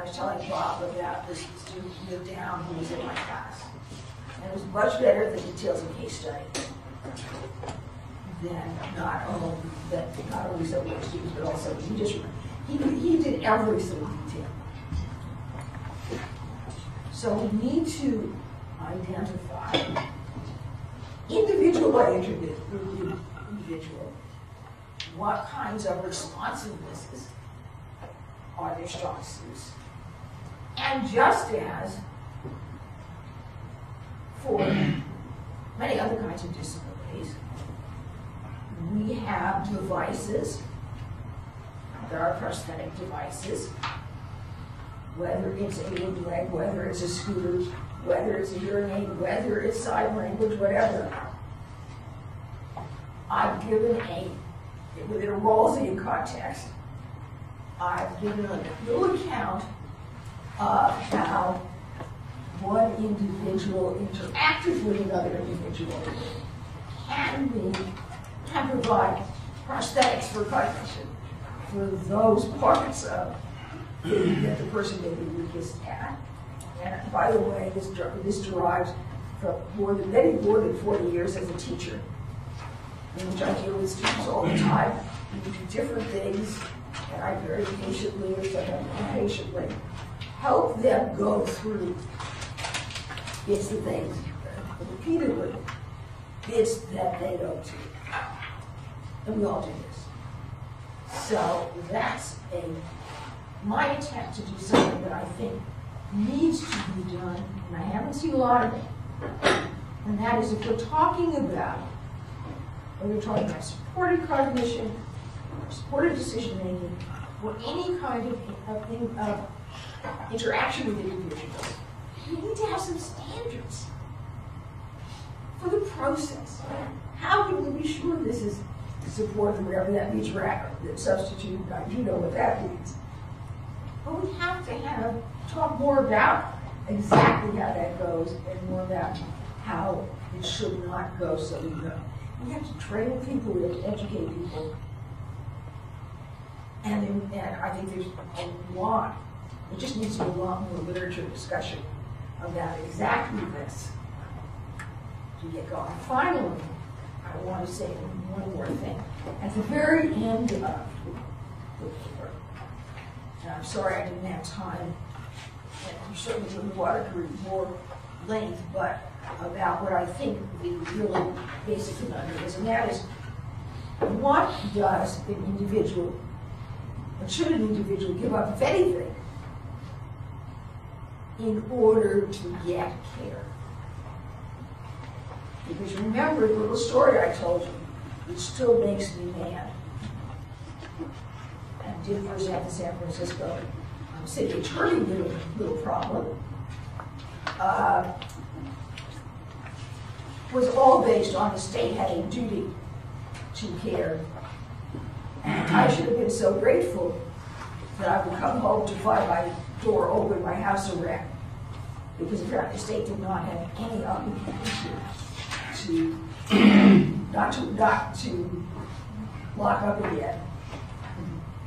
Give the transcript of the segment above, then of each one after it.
I was telling Bob about this student who lived down who was in my class. And it was much better than details of case study than not only so many students, but also he did every single detail. So we need to identify individual by individual what kinds of responsivenesses are their strong suits. And just as for many other kinds of disabilities, we have devices, there are prosthetic devices, whether it's a wooden leg, whether it's a scooter, whether it's a hearing aid, whether it's sign language, whatever. I've given within a Rawlsian context, I've given a little account of how one individual interacted with another individual can provide prosthetics for cognition for those parts of that the person may be weakest at. And by the way, this derives from many more than 40 years as a teacher, in which I deal with students all the time. We do different things, and I very patiently, or sometimes impatiently, help them go through bits of things, repeatedly, bits that they don't do. And we all do this. So that's my attempt to do something that I think needs to be done, and I haven't seen a lot of it. And that is, if we're talking about, whether we're talking about supported cognition, or supported decision making, or any kind of interaction with individuals, we need to have some standards for the process. How can we be sure this is support, whatever that means, substitute? I do know what that means. But we have to talk more about exactly how that goes and more about how it should not go, so we know. We have to train people, we have to educate people. And I think there's a lot, there just needs to be a lot more literature discussion about exactly this to get going. Finally, I want to say one more thing. At the very end of the paper, and I'm sorry I didn't have time, and you certainly wouldn't want to read more length, but about what I think the really basic conundrum is, and that is, what does an individual, what should an individual give up, if anything, in order to get care? Because remember the little story I told you, which still makes me mad, and did present the San Francisco city attorney little problem, was all based on the state having duty to care. And I should have been so grateful that I would come home to find my door open, my house a wreck, because apparently the state did not have any obligation to not to lock up again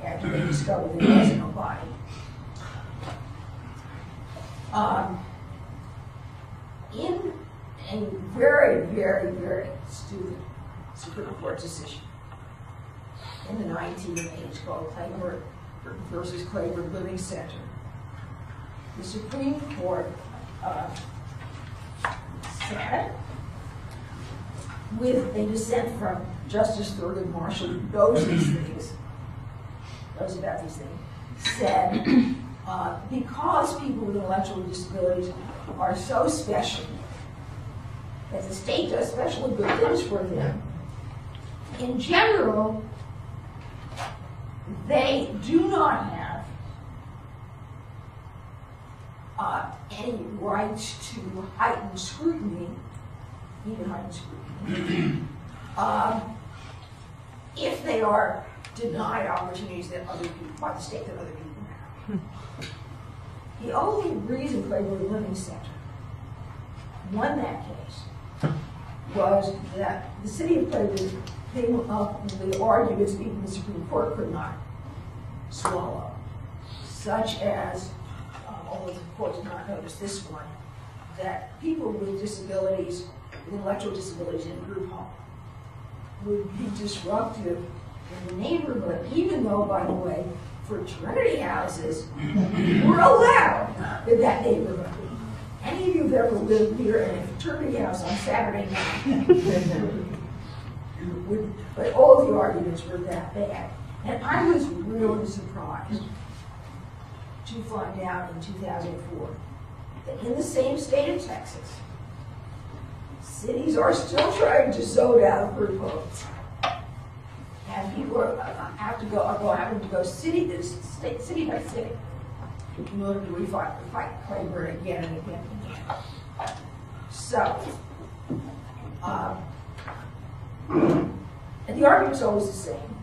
after they discovered there wasn't no body. In a very, very, very stupid Supreme Court decision in the 1980s called Claiborne versus Claiborne Living Center, the Supreme Court said, with a dissent from Justice Thurgood Marshall, who knows these things, knows about these things, said, because people with intellectual disabilities are so special, that the state does special and good things for them, in general, they do not have any right to heightened scrutiny, even heightened scrutiny, if they are denied opportunities that other people, by the state that other people have. The only reason Claiborne Living Center won that case was that the city of Claiborne came up with arguments even the Supreme Court could not swallow, such as although the court did not notice this one, that people with disabilities, with intellectual disabilities in a group home would be disruptive in the neighborhood, even though, by the way, fraternity houses were allowed in that neighborhood. Any of you who've ever lived near a fraternity house on Saturday night, but all of the arguments were that bad. And I was really surprised to find out in 2004 that in the same state of Texas, cities are still trying to zone out group homes. And people are having to go city by city in order to fight Claiborne again and again and again. So, and the argument's always the same.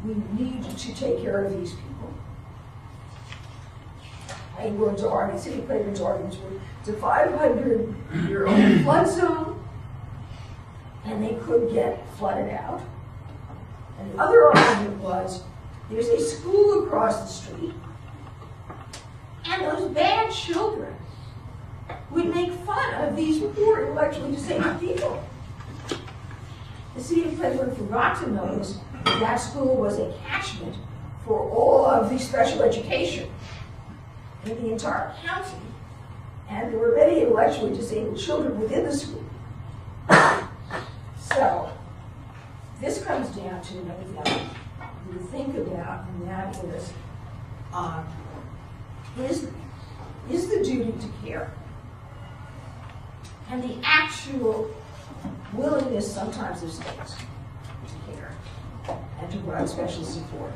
We need to take care of these people. Claiborne's argument, City of Claiborne's arguments were it's a 500-year-old flood zone, and they could get flooded out. And the other argument was there's a school across the street, and those bad children would make fun of these poor intellectually disabled people. The City of Claiborne forgot to notice that that school was a catchment for all of the special education in the entire county, and there were many intellectually disabled children within the school. So, this comes down to another thing to think about, and that is the duty to care and the actual willingness sometimes of states to care and to provide special support.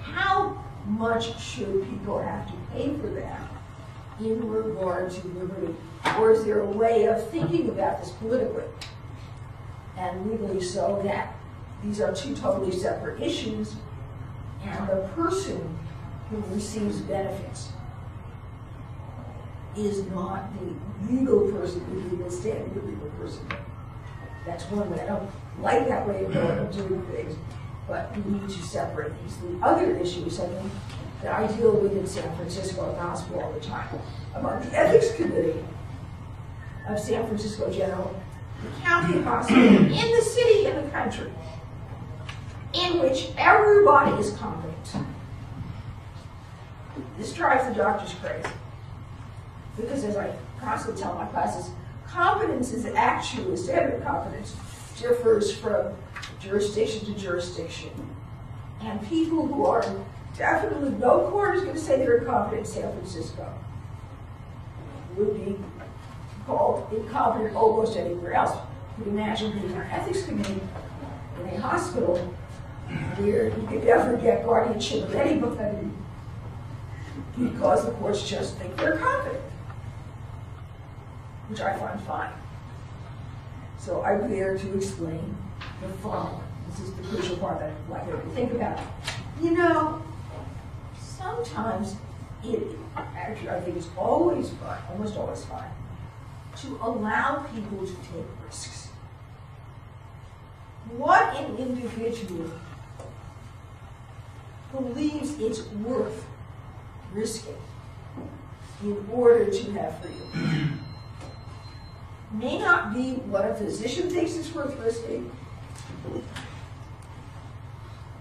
How much should people have to pay for that in regard to liberty? Or is there a way of thinking about this politically and legally so that these are two totally separate issues, and the person who receives benefits is not the legal person, the legal standing, the legal person? That's one way. I don't like that way of doing things, but we need to separate these. The other issue is something that I deal with in San Francisco at the hospital all the time, among the ethics committee of San Francisco General, the county hospital, in the city, in the country, in which everybody is competent. This drives the doctors crazy. Because as I constantly tell my classes, competence is actually, standard of competence differs from jurisdiction to jurisdiction. And people who are definitely, no court is going to say they're incompetent in San Francisco, would be called incompetent almost anywhere else. You can imagine being an ethics committee in a hospital where you could never get guardianship of anybody because the courts just think they're competent, which I find fine. So I'm there to explain the following. This is the crucial part that I'd like everybody to think about. You know, sometimes actually I think it's always fun, almost always fun, to allow people to take risks. What an individual believes it's worth risking in order to have freedom may not be what a physician thinks is worth risking,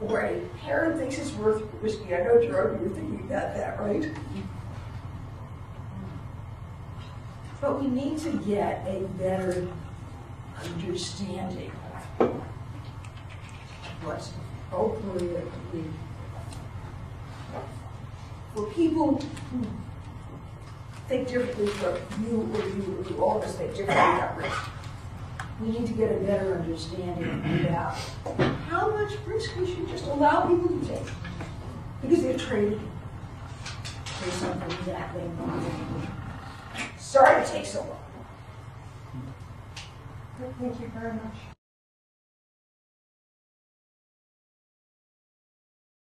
or a parent thinks it's worth risking. I know, Jerome, you're thinking about that, right? But we need to get a better understanding of what's appropriately for people who think differently from you or you, all of us think differently about risk. We need to get a better understanding about how much risk we should just allow people to take, because they're trained for something that they want. Sorry to take so long. Thank you very much.